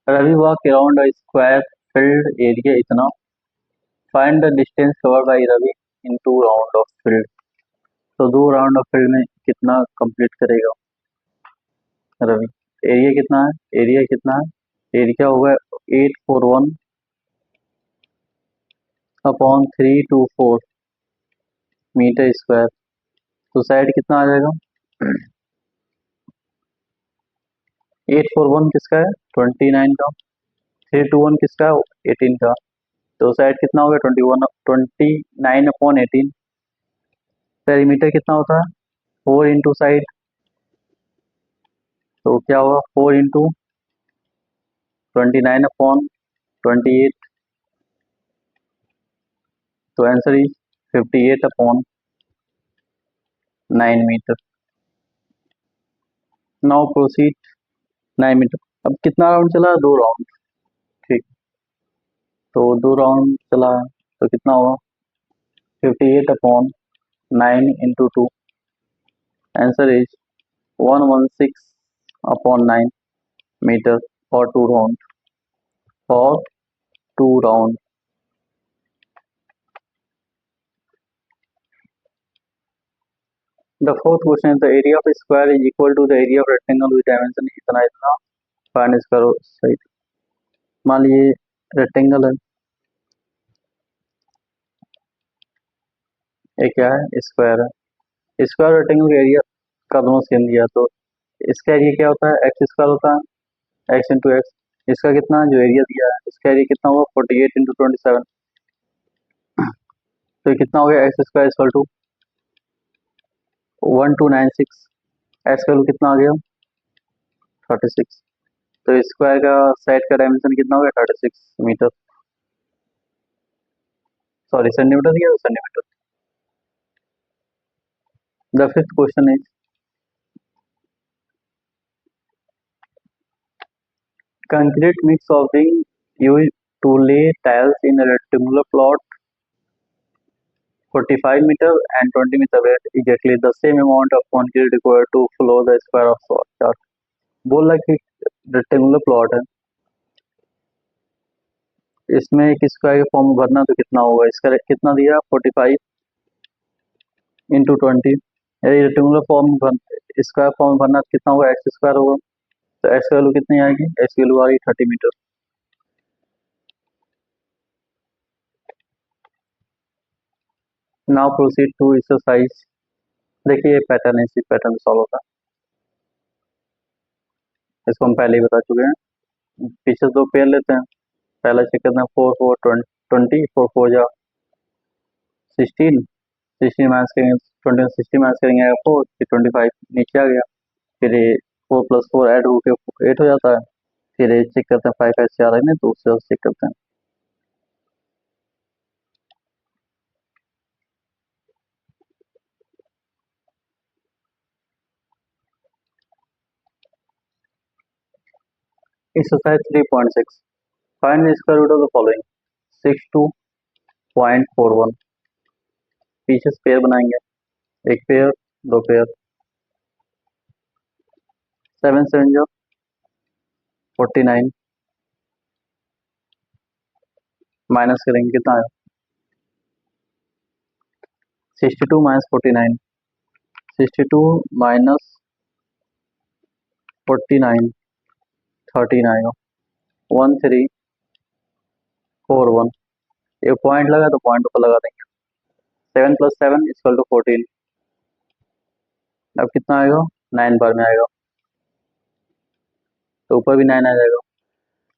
Ravi walk around a square field area इतना, find the distance covered by Ravi in 2 round of field. तो 2 राउंड ऑफ फील्ड में कितना कंप्लीट करेगा रवि। एरिया कितना है, एरिया कितना है, एरिया होगा 841 अपॉन 324 मीटर स्क्वायर, तो साइड कितना आ जाएगा 841 किसका है 29 का, 321 किसका है 18 का, तो साइड कितना हो गया 29 अपॉन 18। पेरीमीटर कितना होता है 4 इंटू साइड, तो क्या होगा 4 इंटू 29 अपॉन 28, तो answer is 58 upon 9 metre. Now proceed 9 metre. अब कितना राउंड चला है 2 राउंड, ठीक, तो 2 राउंड चला है तो कितना होगा 58 upon 9 into 2, answer is 116 upon 9 metre for 2 round, for 2 round. The fourth question is the area of a square is equal to the area of rectangle with dimension इतना इतना, फाइंड इसका साइड। मान लीजिए रेक्टेंगल है, ये क्या है स्क्वायर है, स्क्वायर रेक्टेंगल का एरिया का दोनों सेम दिया, तो इसका एरिया क्या होता है एक्स स्क्वायर होता है, एक्स इंटू एक्स। इसका कितना जो एरिया दिया है इसका एरिया कितना होगा 48 इंटू 27, तो ये कितना हो गया x square equal to 1296, x value कितना आ गया 36, तो स्क्वायर का साइड का डायमेंशन कितना हो गया 36 मीटर, सॉरी सेंटीमीटर दिया centimetre. The fifth question is concrete mix of being used to lay tiles in a rectangular plot 45 meter and 20 meter away exactly the same amount of concrete required to floor the square of chart। बोल रहा है कि रेक्टेंगुलर प्लॉट है, इसमें एक स्क्वायर के फॉर्म में भरना तो कितना होगा, इसका कितना दिया 45 इंटू 20। यदि रेक्टेंगुलर फॉर्म में स्क्वायर फॉर्म में भरना तो कितना होगा, एक्स स्क्वायर होगा। तो एक्स की वैल्यू कितनी आएगी, एक्स की वैल्यू आ रही 30 metre. Now proceed to exercise. देखिए ये पैटर्न है, इसी पैटर्न सॉल्व होता है, इसको हम पहले ही बता चुके हैं। पीछे दो पेयर लेते हैं, पहला चेक करते हैं 4 4 20 4 4 जा 16, 16 माइनस करेंगे 20 60 माइनस करेंगे आएगा 4, फिर 25 नीचे आ गया, फिर ये 4 + 4 ऐड होकर 8 हो जाता है। फिर ये चेक करते हैं 5 ऐसे आ रहे हैं तो उससे चेक करते हैं। Exercise 3.6, find the square root of the following 62.41। पीछे से पेयर बनाएंगे, एक पेयर, दो पेयर, 7 7 जो 49, माइनस करेंगे कितना आएगा 62 माइनस 49, 62 माइनस 49 13 आएगा 1341। ये पॉइंट लगा तो पॉइंट ऊपर लगा देंगे, 7 + 7 = 14। अब कितना आएगा 9 बार में आएगा, तो ऊपर भी 9 आ जाएगा।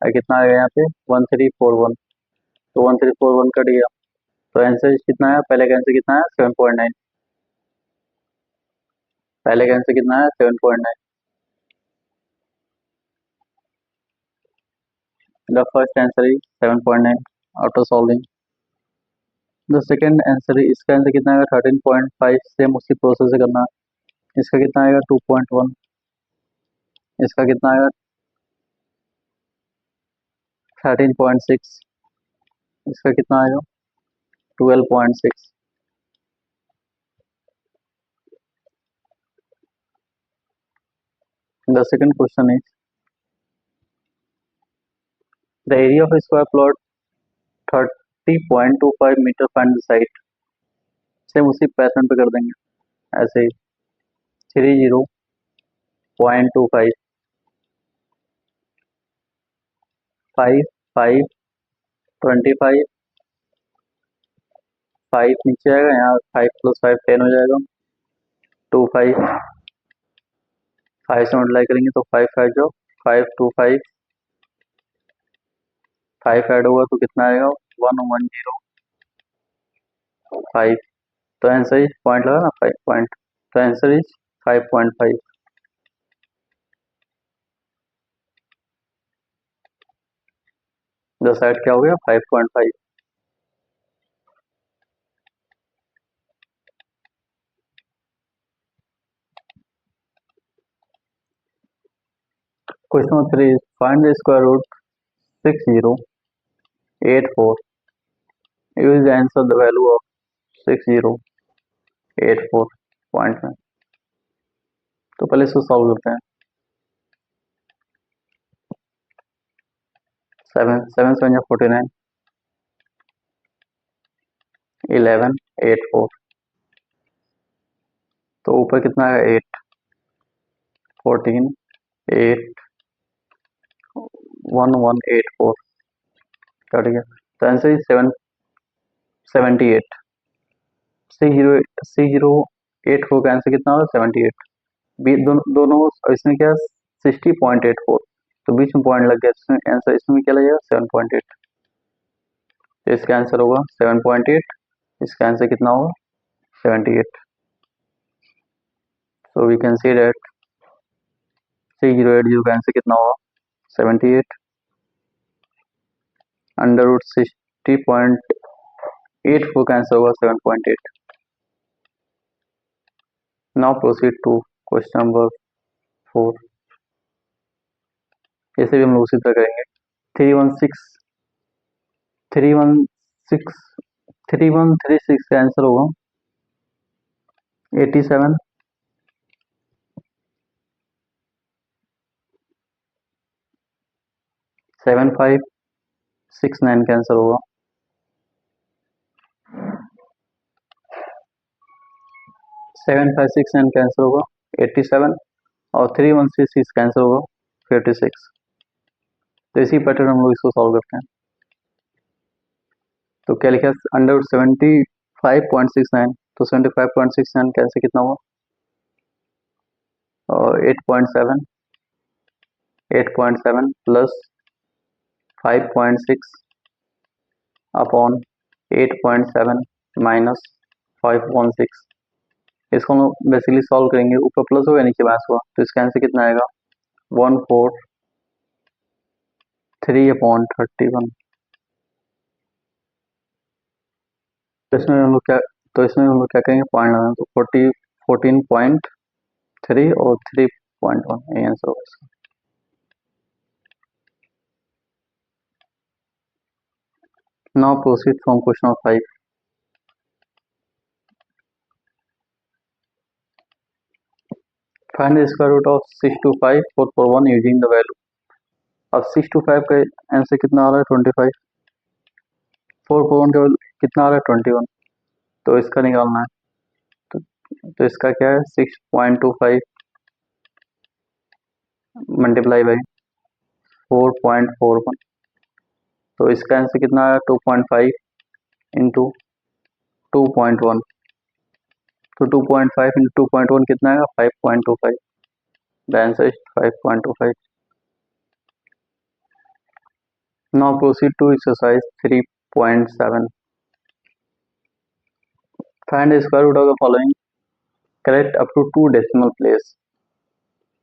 अब कितना आएगा यहाँ पे 1341, तो 1341 कट गया, तो आंसर कितना है, पहले का आंसर कितना है 7.9, पहले का आंसर कितना है 7.9। The first answer is 7.9 after solving. The second answer, इसका आंसर कितना आएगा 13.5, सेम उसी प्रोसेस से करना है। इसका कितना आएगा 2.1, इसका कितना आएगा 13.6, इसका कितना आएगा 12.6। The second question is the area of square plot 30.25 metre, find the side. Same उसी पैटर्न पे कर देंगे, ऐसे ही 30.25 5 5 25 5 नीचे आएगा, यहाँ 5 + 5 10 हो जाएगा, 2 5 5 से मल्टीप्लाई करेंगे तो 5 5 जो 5 2 5 5 ऐड होगा तो कितना आएगा 1105। तो आंसर इज पॉइंट लगा ना 5 पॉइंट, तो आंसर इज 5.5। द साइड क्या हो गया 5.5। Question number 3, find the square root 6084, use the answer the value of 6084 point में। तो पहले इसको सॉल्व करते हैं, 7 7 7 49, 1184, तो ऊपर कितना है 8 14 8 1184 कट गया, तो आंसर इज 778। C0 का आंसर कितना होगा 78। दोनों इसमें क्या 60.84, तो बीच में पॉइंट लग गया, इसमें आंसर इसमें क्या लगेगा 7.8, तो इसका आंसर होगा 7.8, इसका आंसर कितना होगा 78। So we can see that C080 का आंसर कितना होगा 78 √60.84 का आंसर होगा 7.8। Now proceed to question number 4। इसे भी हम लोग उसी तरह करेंगे, 3136 का आंसर होगा 87 75 6 9 कैंसिल होगा, 7 5 6 9 कैंसिल होगा 87, और 3 1 से 6 कैंसिल होगा 56। तो इसी पैटर्न हम लोग इसको सॉल्व करते हैं। तो क्या लिखा है, अंडर 75.69, तो 75.69 कैसे कितना हुआ, और 8.7 प्लस 5.6 अपॉन 8.7 माइनस 5.6। इसको हम लोग बेसिकली सॉल्व करेंगे, ऊपर प्लस होगा नीचे माइनस होगा, तो इसका आंसर कितना आएगा 143/31। तो इसमें हम लोग क्या करेंगे, पॉइंट लगाएंगे, तो 14.3 और 3.1 ये आंसर होगा इसका। Now proceed from question number 5। Find the square root of 625 441 using the value. अब 625 का आंसर कितना आ रहा है 25, 441 का कितना आ रहा है 21, तो इसका निकालना है। तो इसका क्या है 6.25 मल्टीप्लाई बाई 4.41, तो इसका आंसर कितना आया 2.5 इंटू 2.1, तो 2.5 इंटू 2.1 कितना आएगा 5.25। The answer is 5.25। Now proceed to exercise 3.7। Find the square root of the following, correct up to 2 decimal place.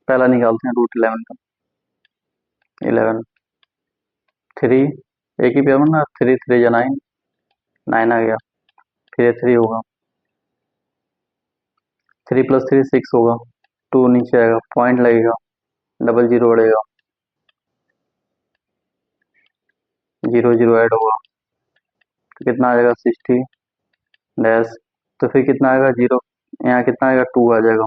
पहला निकालते हैं रूट 11 का, 11 3 एक ही पेयर में ना, 3 3 या 9, 9 आ गया, फिर 3 होगा, 3 + 3 6 होगा, 2 नीचे आएगा, पॉइंट लगेगा, डबल जीरो बढ़ेगा, 0 0 ऐड होगा, तो कितना आ जाएगा 60 डैश, तो फिर कितना आएगा 0, यहाँ कितना आएगा 2 आ जाएगा,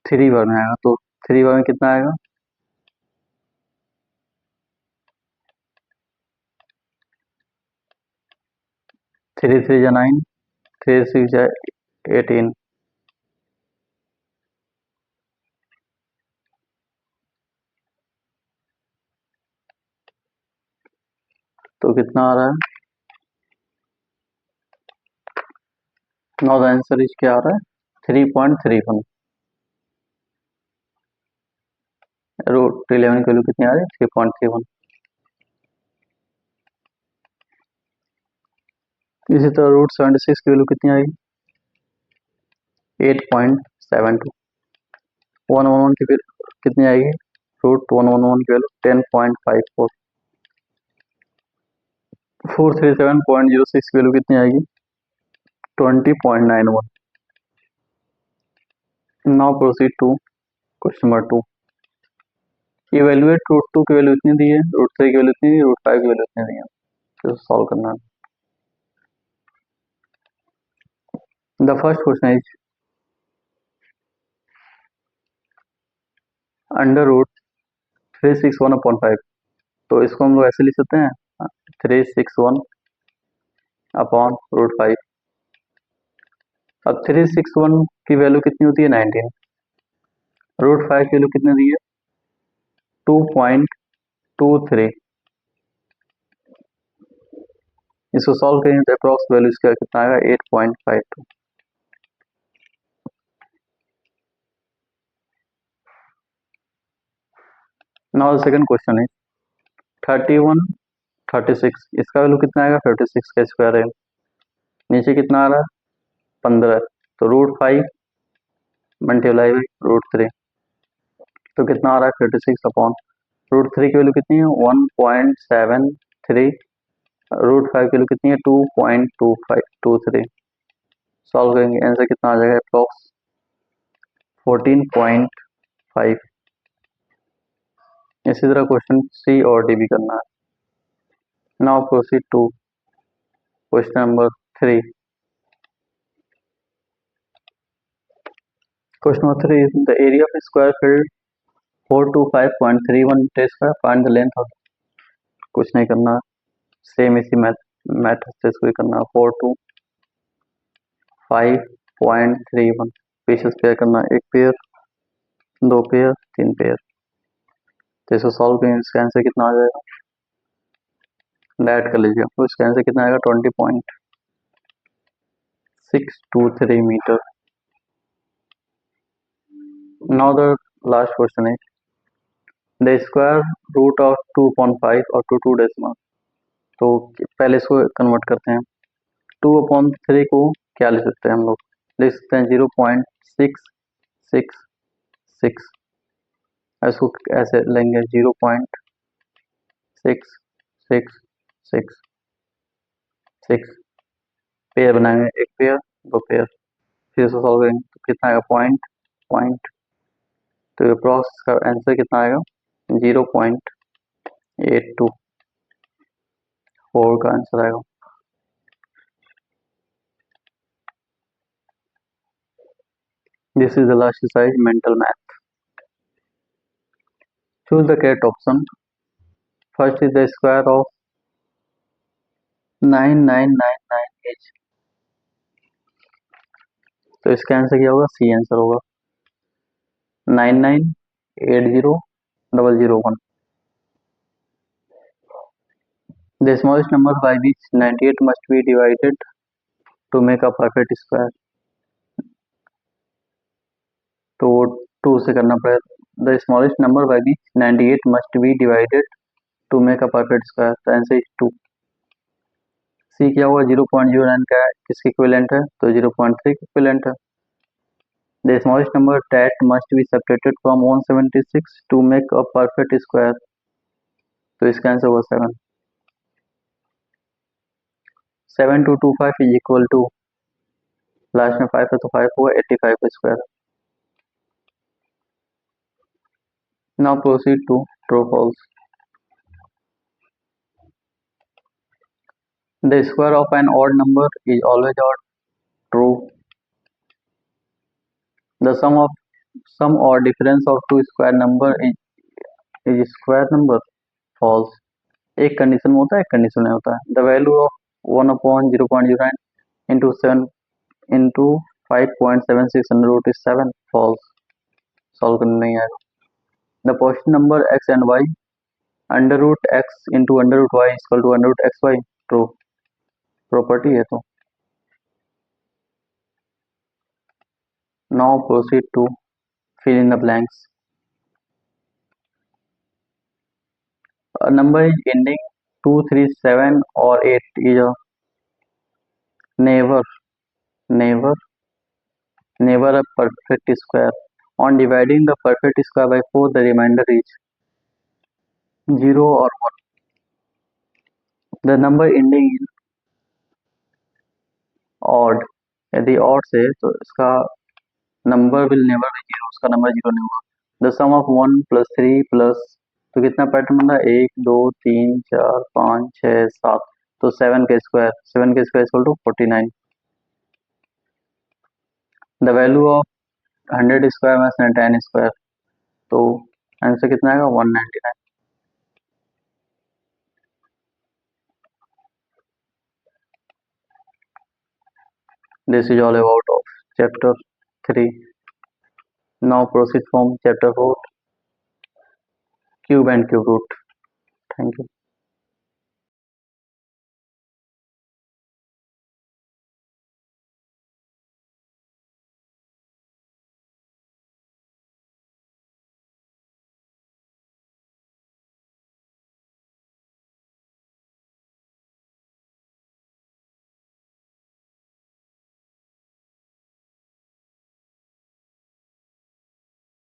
3 बार में आएगा, तो 3 बार में कितना आएगा 3 3 या 9, 3 6 या 18, तो कितना आ रहा है, नाउ द आंसर इज क्या आ रहा है 3.31। रूट 11 की वैल्यू कितनी आ रही है 3.31। इसी तरह रूट 76 की वैल्यू कितनी आएगी 8.72। 111 की फिर कितनी आएगी, रूट 111 की वैल्यू 10.54। 437.06 की वैल्यू कितनी आएगी 20.91। Now proceed to question number 2। Evaluate root 2 की वैल्यू इतनी दी है, रूट 3 की वैल्यू इतनी दी है, रूट 5 की वैल्यू इतनी दी है, तो सॉल्व करना है। The first question is under root 361/5, तो इसको हम लोग ऐसे लिख सकते हैं 361 अपॉन रूट 5। अब 361 की वैल्यू कितनी होती है 19, रूट 5 की वैल्यू कितनी दी है 2.23, इसको सॉल्व करेंगे तो अप्रॉक्स वैल्यू इसका कितना आएगा 8.52। नाउ सेकंड क्वेश्चन है 31 36, इसका वैल्यू कितना आएगा 56 का स्क्वायर है, नीचे कितना आ रहा है 15, तो रूट 5 मल्टीप्लाई बाई रूट 3, तो कितना आ रहा है 56 अपॉन रूट 3 की वैल्यू कितनी है 1.73, रूट 5 की वैल्यू कितनी है 2.2523। सॉल्व करेंगे आंसर कितना आ जाएगा अप्रॉक्स 14.5। इसी तरह क्वेश्चन सी और डी भी करना है। Now proceed to question number 3। Question number 3 is the area of square field 425.31 metre square, find the length of, कुछ नहीं करना, सेम इसी मैथड से इसको भी करना। 425.31 पीसेस पेयर करना, एक पेयर, दो पेयर, तीन पेयर। तो इसको सॉल्व करेंगे, इसका आंसर कितना आ जाएगा, डायरेक्ट कर लीजिए, तो इसका आंसर कितना आएगा 20.623 metre. Now the last question है द स्क्वायर रूट ऑफ 2/5 और 2 डेसिमल। तो पहले इसको कन्वर्ट करते हैं, 2/3 को क्या लिख सकते हैं हम लोग, लिख सकते हैं 0.666, इसको ऐसे लेंगे 0.6666 पेयर बनाएंगे, एक पेयर, दो पेयर, फिर इसको सॉल्व करेंगे तो कितना आएगा, पॉइंट पॉइंट, तो अप्रॉक्स का आंसर कितना आएगा, 0.824 का आंसर आएगा। This is the last exercise, mental math. Choose the correct option. First is the square of 9999 is, तो इसका आंसर क्या होगा, सी आंसर होगा 99800001। The smallest number by which 98 must be divided to make a perfect square. तो 2 से करना पड़ेगा, the smallest number by which 98 must be divided to make a perfect square, the answer is 2। सी क्या होगा, 0.09 का किसके इक्विवेलेंट है, तो 0.3 के इक्विवेलेंट है। The smallest number that must be subtracted from 176 to make a perfect square, तो इसका आंसर होगा 7। 7225 इज इक्वल टू, लास्ट में 5 है तो 5 होगा 85 का square. Now proceed to true false. The square of an odd number is always odd, true. The sum or difference of two square number is square number, false. एक कंडीशन में होता है, एक कंडीशन में होता है। The value of 1/0.09 into 7 into 5.76 under root is 7, false. Solve करने नहीं आएगा। The positive number x and y under root x into under root y is equal to under root xy, true. Property है तो। Now proceed to fill in the blanks. A number is ending 2, 3, 7 or 8 is a never a perfect square. On dividing the perfect square by 4, the remainder is 0 or 1. The number ending in odd, यदि odd से तो इसका number will never be 0, उसका number 0 नहीं होगा। The sum of 1 plus 3 plus, तो कितना पैटर्न बन रहा है, 1 2 3 4 5 6 7, तो 7 का square equal to 49। The value of 100 square minus 10 square, तो आंसर कितना आएगा, 199। This is all about of chapter 3. Now proceed from chapter 4, cube and cube root. Thank you.